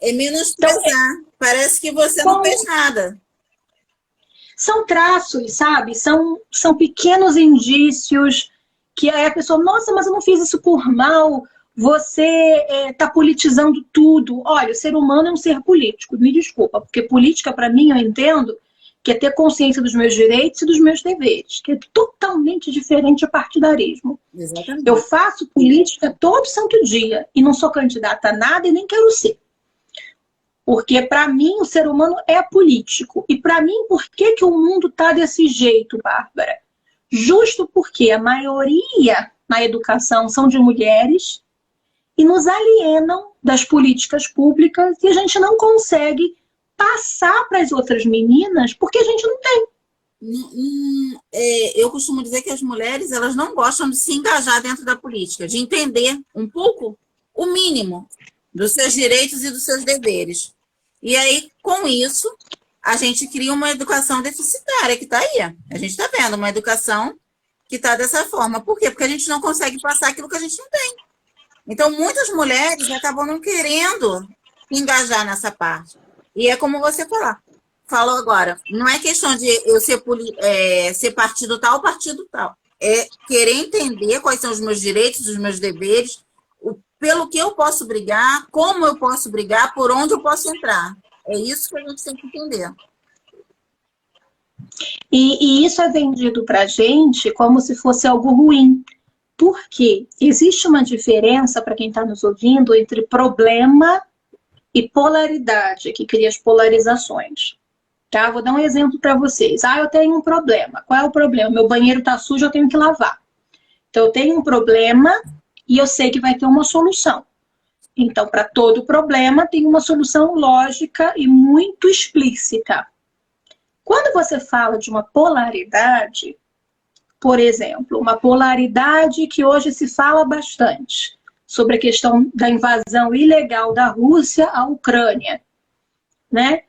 É menosprezar. Então, parece que você não fez nada. São traços, sabe? São pequenos indícios que aí a pessoa, nossa, mas eu não fiz isso por mal, você está politizando tudo. Olha, o ser humano é um ser político, me desculpa, porque política, para mim, eu entendo que é ter consciência dos meus direitos e dos meus deveres, que é totalmente diferente de partidarismo. Exatamente. Eu faço política todo santo dia e não sou candidata a nada e nem quero ser. Porque, para mim, o ser humano é político. E, para mim, por que o mundo está desse jeito, Bárbara? Justo porque a maioria na educação são de mulheres e nos alienam das políticas públicas e a gente não consegue passar para as outras meninas porque a gente não tem. Eu costumo dizer que as mulheres, elas não gostam de se engajar dentro da política, de entender um pouco o mínimo dos seus direitos e dos seus deveres. E aí, com isso, a gente cria uma educação deficitária, que está aí. A gente está vendo uma educação que está dessa forma. Por quê? Porque a gente não consegue passar aquilo que a gente não tem. Então, muitas mulheres acabam não querendo engajar nessa parte. E é como você falou agora, não é questão de eu ser partido tal, partido tal. É querer entender quais são os meus direitos, os meus deveres, pelo que eu posso brigar, como eu posso brigar, por onde eu posso entrar. É isso que a gente tem que entender. E isso é vendido para a gente como se fosse algo ruim. Porque existe uma diferença, para quem está nos ouvindo, entre problema e polaridade, que cria as polarizações. Tá? Vou dar um exemplo para vocês. Eu tenho um problema. Qual é o problema? Meu banheiro está sujo, eu tenho que lavar. Então, eu tenho um problema e eu sei que vai ter uma solução. Então, para todo problema, tem uma solução lógica e muito explícita. Quando você fala de uma polaridade, por exemplo, uma polaridade que hoje se fala bastante, sobre a questão da invasão ilegal da Rússia à Ucrânia, né?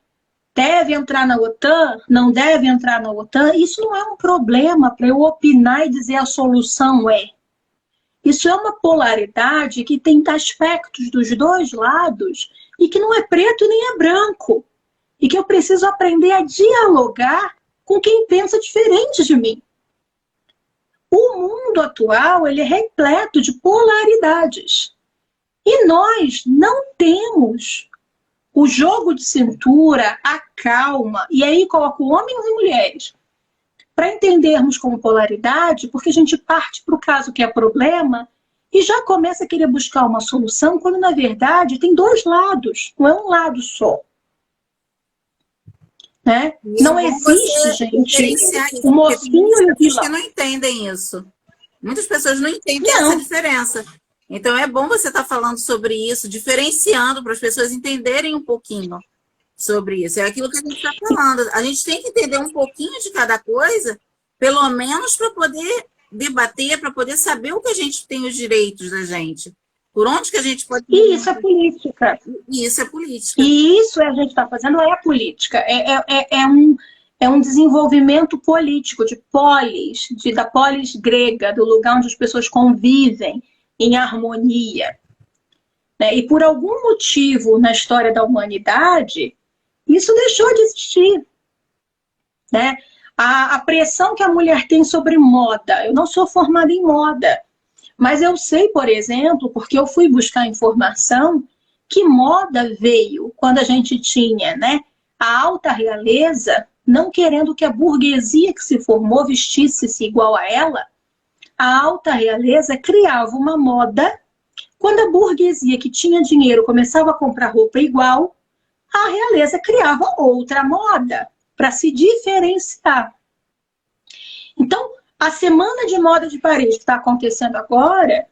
Deve entrar na OTAN? Não deve entrar na OTAN? Isso não é um problema para eu opinar e dizer a solução é. Isso é uma polaridade que tem aspectos dos dois lados e que não é preto nem é branco. E que eu preciso aprender a dialogar com quem pensa diferente de mim. O mundo atual, ele é repleto de polaridades. E nós não temos o jogo de cintura, a calma, e aí coloco homens e mulheres, para entendermos como polaridade, porque a gente parte para o caso que é problema e já começa a querer buscar uma solução, quando na verdade tem dois lados, não é um lado só. Né? Não existe, gente, o mocinho e o vilão. Que não entendem isso. Muitas pessoas não entendem Não. essa diferença. Então, é bom você estar falando sobre isso, diferenciando para as pessoas entenderem um pouquinho sobre isso. É aquilo que a gente está falando. A gente tem que entender um pouquinho de cada coisa, pelo menos para poder debater, para poder saber o que a gente tem os direitos da gente. Por onde que a gente pode... E isso é política. E isso é política. E isso a gente está fazendo é política. É um desenvolvimento político de polis, da polis grega, do lugar onde as pessoas convivem em harmonia. Né? E por algum motivo na história da humanidade, isso deixou de existir. Né? A pressão que a mulher tem sobre moda. Eu não sou formada em moda, mas eu sei, por exemplo, porque eu fui buscar informação, que moda veio quando a gente tinha, né, a alta realeza não querendo que a burguesia que se formou vestisse-se igual a ela. A alta realeza criava uma moda. Quando a burguesia que tinha dinheiro começava a comprar roupa igual, a realeza criava outra moda para se diferenciar. Então, a Semana de Moda de Paris que está acontecendo agora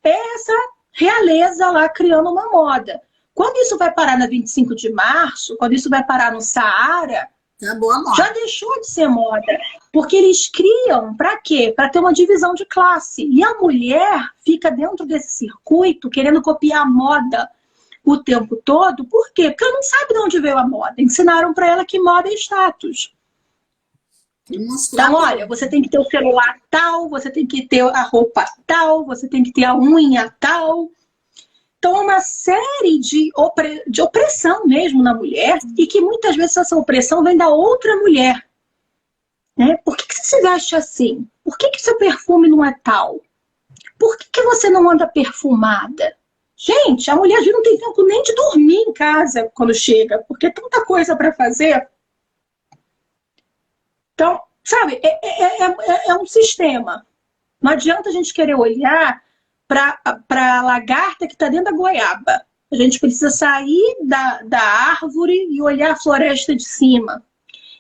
é essa realeza lá criando uma moda. Quando isso vai parar na 25 de março, quando isso vai parar no Saara, já deixou de ser moda. Porque eles criam para quê? Para ter uma divisão de classe. E a mulher fica dentro desse circuito querendo copiar a moda o tempo todo. Por quê? Porque ela não sabe de onde veio a moda. Ensinaram para ela que moda é status. Então, olha, você tem que ter o celular tal, você tem que ter a roupa tal, você tem que ter a unha tal. Então, é uma série de opressão mesmo na mulher, e que muitas vezes essa opressão vem da outra mulher. Né? Por que você se veste assim? Por que seu perfume não é tal? Por que você não anda perfumada? Gente, a mulher não tem tempo nem de dormir em casa quando chega, porque é tanta coisa para fazer. Então, sabe, é um sistema. Não adianta a gente querer olhar para a lagarta que está dentro da goiaba. A gente precisa sair da árvore e olhar a floresta de cima.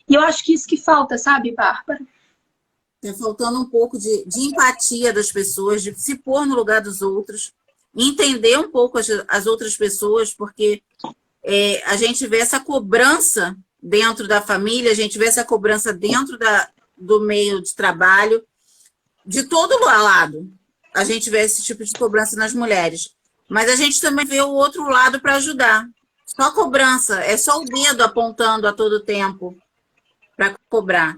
E eu acho que isso que falta, sabe, Bárbara? Está faltando um pouco de empatia das pessoas, de se pôr no lugar dos outros, entender um pouco as outras pessoas, porque a gente vê essa cobrança dentro da família, a gente vê essa cobrança dentro do meio de trabalho, de todo lado. A gente vê esse tipo de cobrança nas mulheres. Mas a gente também vê o outro lado para ajudar. Só cobrança, é só o dedo apontando a todo tempo para cobrar.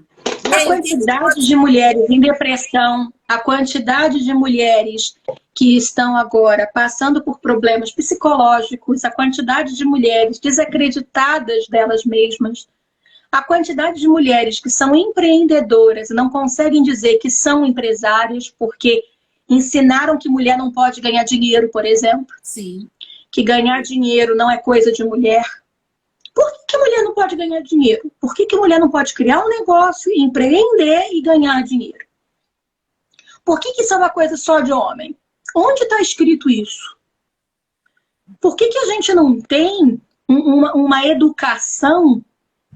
A quantidade de mulheres em depressão, a quantidade de mulheres que estão agora passando por problemas psicológicos, a quantidade de mulheres desacreditadas delas mesmas, a quantidade de mulheres que são empreendedoras e não conseguem dizer que são empresárias porque ensinaram que mulher não pode ganhar dinheiro, por exemplo. Sim. Que ganhar dinheiro não é coisa de mulher. Por que a mulher não pode ganhar dinheiro? Por que a mulher não pode criar um negócio, empreender e ganhar dinheiro? Por que isso é uma coisa só de homem? Onde está escrito isso? Por que a gente não tem uma educação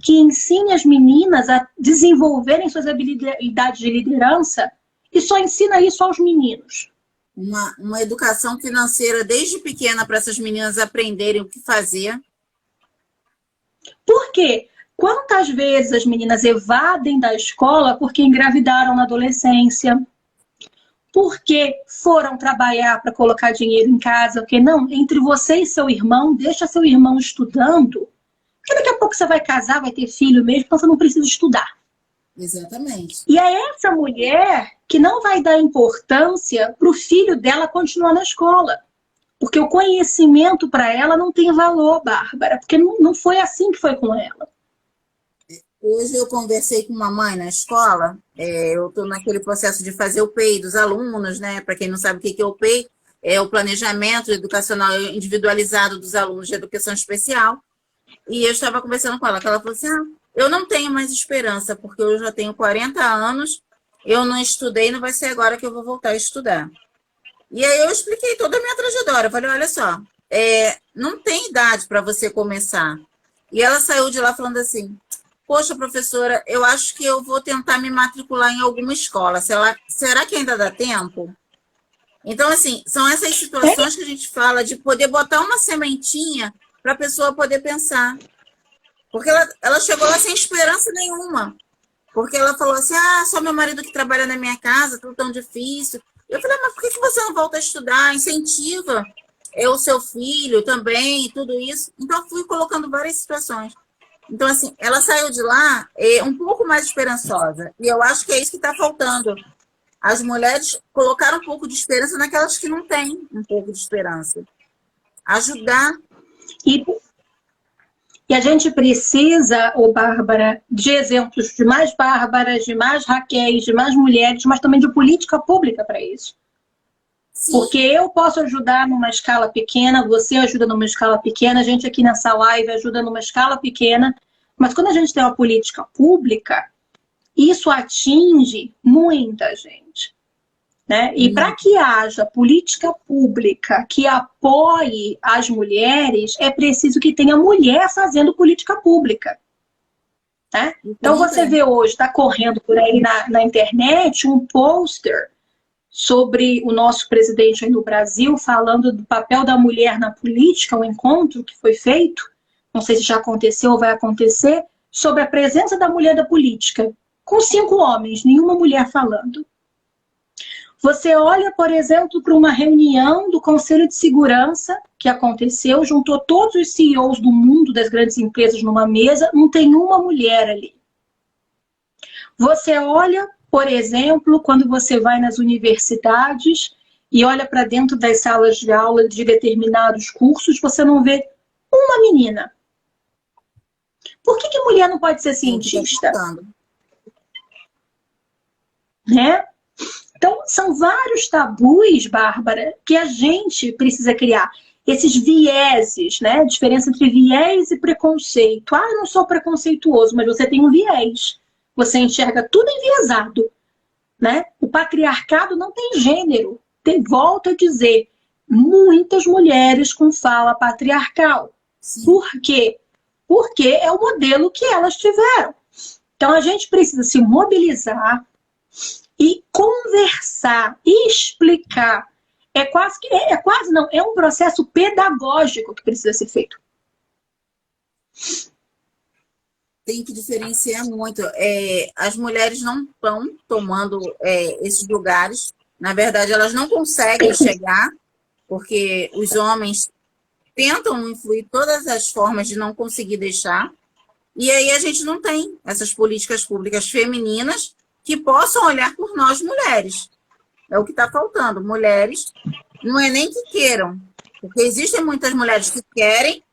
que ensine as meninas a desenvolverem suas habilidades de liderança e só ensina isso aos meninos? Uma educação financeira desde pequena para essas meninas aprenderem o que fazer. Por quê? Quantas vezes as meninas evadem da escola porque engravidaram na adolescência? Porque foram trabalhar para colocar dinheiro em casa? Porque não, entre você e seu irmão, deixa seu irmão estudando. Porque daqui a pouco você vai casar, vai ter filho mesmo, então você não precisa estudar. Exatamente. E é essa mulher que não vai dar importância para o filho dela continuar na escola. Porque o conhecimento para ela não tem valor, Bárbara. Porque não foi assim que foi com ela. Hoje eu conversei com uma mãe na escola. Eu estou naquele processo de fazer o PEI dos alunos, né? Para quem não sabe o que é o PEI, é o Planejamento Educacional Individualizado dos Alunos de Educação Especial. E eu estava conversando com ela, que ela falou assim, eu não tenho mais esperança, porque eu já tenho 40 anos, eu não estudei, não vai ser agora que eu vou voltar a estudar. E aí eu expliquei toda a minha trajetória. Eu falei, olha só, não tem idade para você começar. E ela saiu de lá falando assim, poxa, professora, eu acho que eu vou tentar me matricular em alguma escola. Será que ainda dá tempo? Então, assim, são essas situações que a gente fala de poder botar uma sementinha para a pessoa poder pensar. Porque ela chegou lá sem esperança nenhuma. Porque ela falou assim, só meu marido que trabalha na minha casa, tudo tão difícil. Eu falei, mas por que você não volta a estudar? Incentiva o seu filho também, tudo isso. Então, eu fui colocando várias situações. Então, assim, ela saiu de lá um pouco mais esperançosa. E eu acho que é isso que está faltando. As mulheres colocaram um pouco de esperança naquelas que não têm um pouco de esperança. Ajudar. E a gente precisa, Bárbara, de exemplos de mais Bárbaras, de mais Raquéis, de mais mulheres, mas também de política pública para isso. Sim. Porque eu posso ajudar numa escala pequena, você ajuda numa escala pequena, a gente aqui nessa live ajuda numa escala pequena, mas quando a gente tem uma política pública, isso atinge muita gente. Né? E para que haja política pública que apoie as mulheres, é preciso que tenha mulher fazendo política pública. Né? Então você vê hoje, está correndo por aí na internet, um pôster sobre o nosso presidente aí no Brasil, falando do papel da mulher na política, um encontro que foi feito, não sei se já aconteceu ou vai acontecer, sobre a presença da mulher da política, com 5 homens, nenhuma mulher falando. Você olha, por exemplo, para uma reunião do Conselho de Segurança que aconteceu, juntou todos os CEOs do mundo das grandes empresas numa mesa, não tem uma mulher ali. Você olha, por exemplo, quando você vai nas universidades e olha para dentro das salas de aula de determinados cursos, você não vê uma menina. Por que mulher não pode ser cientista? Né? Então, são vários tabus, Bárbara, que a gente precisa criar. Esses vieses, né? A diferença entre viés e preconceito. Eu não sou preconceituoso, mas você tem um viés. Você enxerga tudo enviesado, né? O patriarcado não tem gênero. Volto a dizer, muitas mulheres com fala patriarcal. Sim. Por quê? Porque é o modelo que elas tiveram. Então, a gente precisa se mobilizar e conversar, e explicar. É um processo pedagógico que precisa ser feito. Tem que diferenciar muito. As mulheres não estão tomando esses lugares. Na verdade, elas não conseguem chegar, porque os homens tentam influir todas as formas de não conseguir deixar. E aí a gente não tem essas políticas públicas femininas que possam olhar por nós, mulheres. É o que está faltando. Mulheres, não é nem que queiram, porque existem muitas mulheres que querem,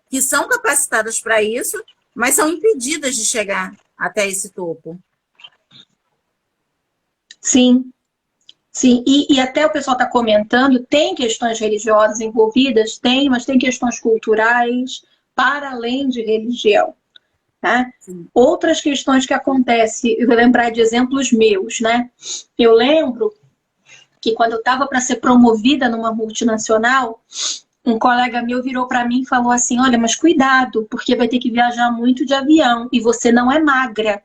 que são capacitadas para isso, mas são impedidas de chegar até esse topo. Sim. Sim, e até o pessoal está comentando, tem questões religiosas envolvidas? Tem, mas tem questões culturais, para além de religião. Né? Outras questões que acontecem, eu vou lembrar de exemplos meus, né? Eu lembro que quando eu estava para ser promovida numa multinacional, um colega meu virou para mim e falou assim, olha, mas cuidado, porque vai ter que viajar muito de avião e você não é magra,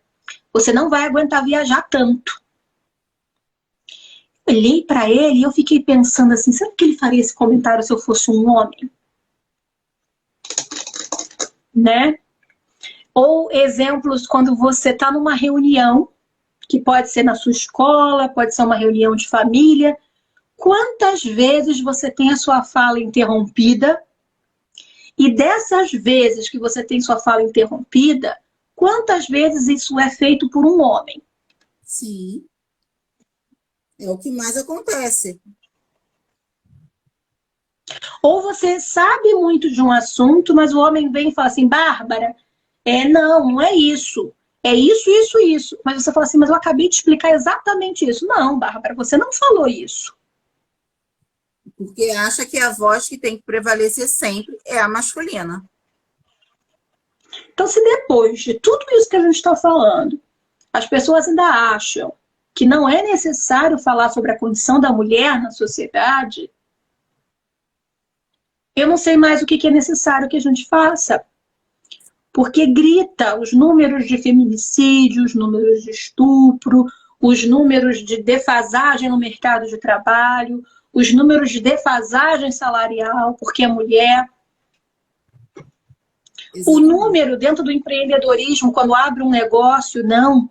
você não vai aguentar viajar tanto. Olhei para ele e eu fiquei pensando assim, será que ele faria esse comentário se eu fosse um homem? Né? Ou exemplos quando você está numa reunião, que pode ser na sua escola, pode ser uma reunião de família. Quantas vezes você tem a sua fala interrompida? E dessas vezes que você tem sua fala interrompida, quantas vezes isso é feito por um homem? Sim. É o que mais acontece. Ou você sabe muito de um assunto, mas o homem vem e fala assim, Bárbara, não é isso. É isso, isso, isso. Mas você fala assim, mas eu acabei de explicar exatamente isso. Não, Bárbara, você não falou isso. Porque acha que a voz que tem que prevalecer sempre é a masculina. Então, se depois de tudo isso que a gente está falando, as pessoas ainda acham que não é necessário falar sobre a condição da mulher na sociedade, eu não sei mais o que é necessário que a gente faça. porque grita os números de feminicídio, os números de estupro, os números de defasagem no mercado de trabalho, os números de defasagem salarial, porque é mulher. O número dentro do empreendedorismo, quando abre um negócio, não,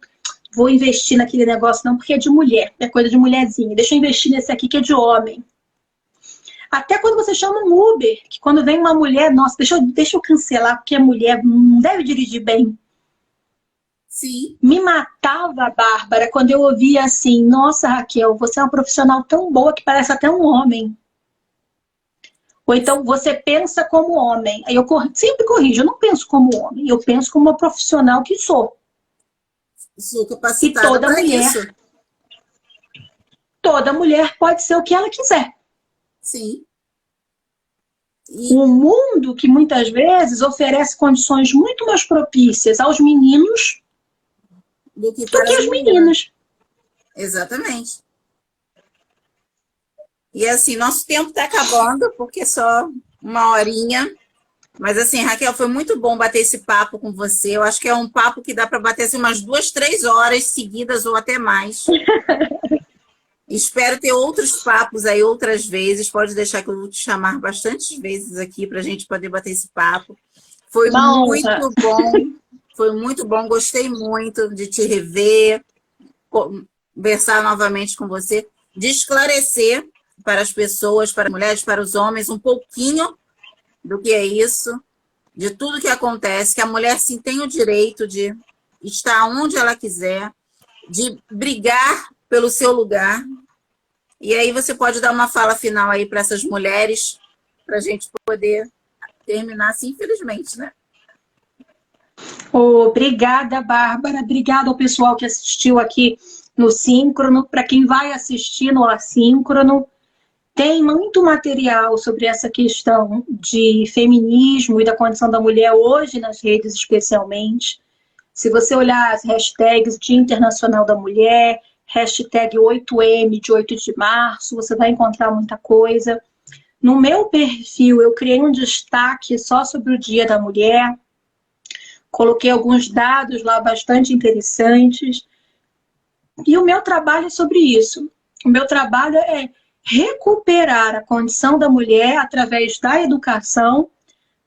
vou investir naquele negócio não, porque é de mulher, é coisa de mulherzinha. Deixa eu investir nesse aqui que é de homem. Até quando você chama um Uber, que quando vem uma mulher, nossa, deixa eu cancelar, porque a mulher não deve dirigir bem. Sim. Me matava, Bárbara, quando eu ouvia assim, nossa, Raquel, você é uma profissional tão boa que parece até um homem. Ou então, você pensa como homem. Aí eu sempre corrijo, eu não penso como homem, eu penso como uma profissional que sou. Sou capacitada para isso. Toda mulher pode ser o que ela quiser. Sim. Um mundo que muitas vezes oferece condições muito mais propícias aos meninos do que as meninas. Exatamente. E assim, nosso tempo está acabando, porque é só uma horinha. Mas assim, Raquel, foi muito bom bater esse papo com você. Eu acho que é um papo que dá para bater assim, umas 2, 3 horas seguidas ou até mais. Espero ter outros papos aí outras vezes. Pode deixar que eu vou te chamar bastantes vezes aqui para a gente poder bater esse papo. Foi muito bom. Foi muito bom. Gostei muito de te rever, conversar novamente com você, de esclarecer para as pessoas, para as mulheres, para os homens, um pouquinho do que é isso, de tudo que acontece, que a mulher sim tem o direito de estar onde ela quiser, de brigar pelo seu lugar. E aí você pode dar uma fala final aí para essas mulheres, para a gente poder terminar assim, infelizmente, né? Obrigada, Bárbara. Obrigada ao pessoal que assistiu aqui no Síncrono. Para quem vai assistir no Assíncrono, tem muito material sobre essa questão de feminismo e da condição da mulher hoje nas redes, especialmente. Se você olhar as hashtags Dia Internacional da Mulher, hashtag 8M de 8 de março, você vai encontrar muita coisa. No meu perfil, eu criei um destaque só sobre o Dia da Mulher. Coloquei alguns dados lá bastante interessantes. E o meu trabalho é sobre isso. O meu trabalho é recuperar a condição da mulher através da educação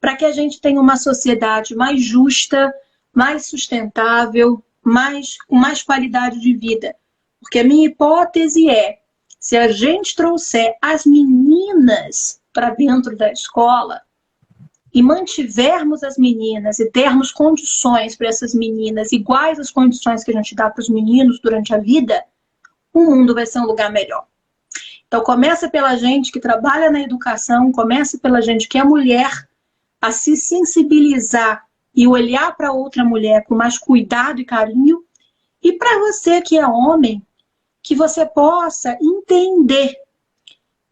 para que a gente tenha uma sociedade mais justa, mais sustentável, com mais qualidade de vida. Porque a minha hipótese é, se a gente trouxer as meninas para dentro da escola e mantivermos as meninas e dermos condições para essas meninas iguais às condições que a gente dá para os meninos durante a vida, o mundo vai ser um lugar melhor. Então, começa pela gente que trabalha na educação, começa pela gente que é mulher, a se sensibilizar e olhar para outra mulher com mais cuidado e carinho. E para você que é homem, que você possa entender.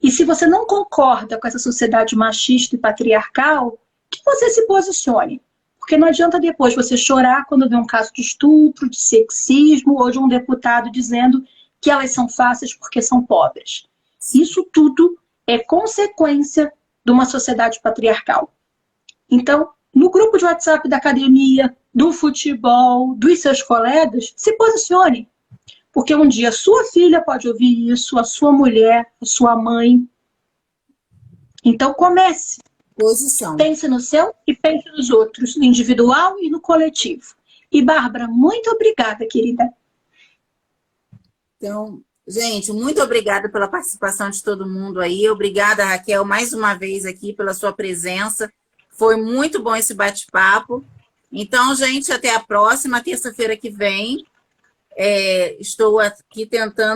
E se você não concorda com essa sociedade machista e patriarcal, que você se posicione. Porque não adianta depois você chorar quando vê um caso de estupro, de sexismo, ou de um deputado dizendo que elas são fáceis porque são pobres. Isso tudo é consequência de uma sociedade patriarcal. Então, no grupo de WhatsApp da academia, do futebol, dos seus colegas, se posicione. Porque um dia a sua filha pode ouvir isso, a sua mulher, a sua mãe. Então, comece. Posição. Pense no seu e pense nos outros, no individual e no coletivo. E, Bárbara, muito obrigada, querida. Então, gente, muito obrigada pela participação de todo mundo aí. Obrigada, Raquel, mais uma vez aqui pela sua presença. Foi muito bom esse bate-papo. Então, gente, até a próxima, terça-feira que vem. Estou aqui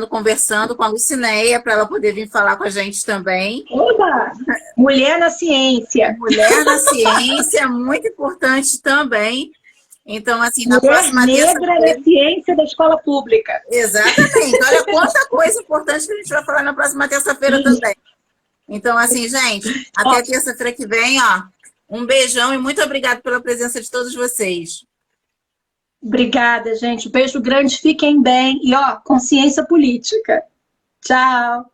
conversando com a Lucinéia para ela poder vir falar com a gente também. Oba! Mulher na ciência. Mulher na ciência, muito importante também. Então, assim, na Mulher próxima negra na ciência da escola pública. Exatamente. Olha quanta coisa importante que a gente vai falar na próxima terça-feira também. Então, assim, gente, até terça-feira que vem, ó. Um beijão e muito obrigada pela presença de todos vocês. Obrigada, gente. Beijo grande, fiquem bem. E, consciência política. Tchau.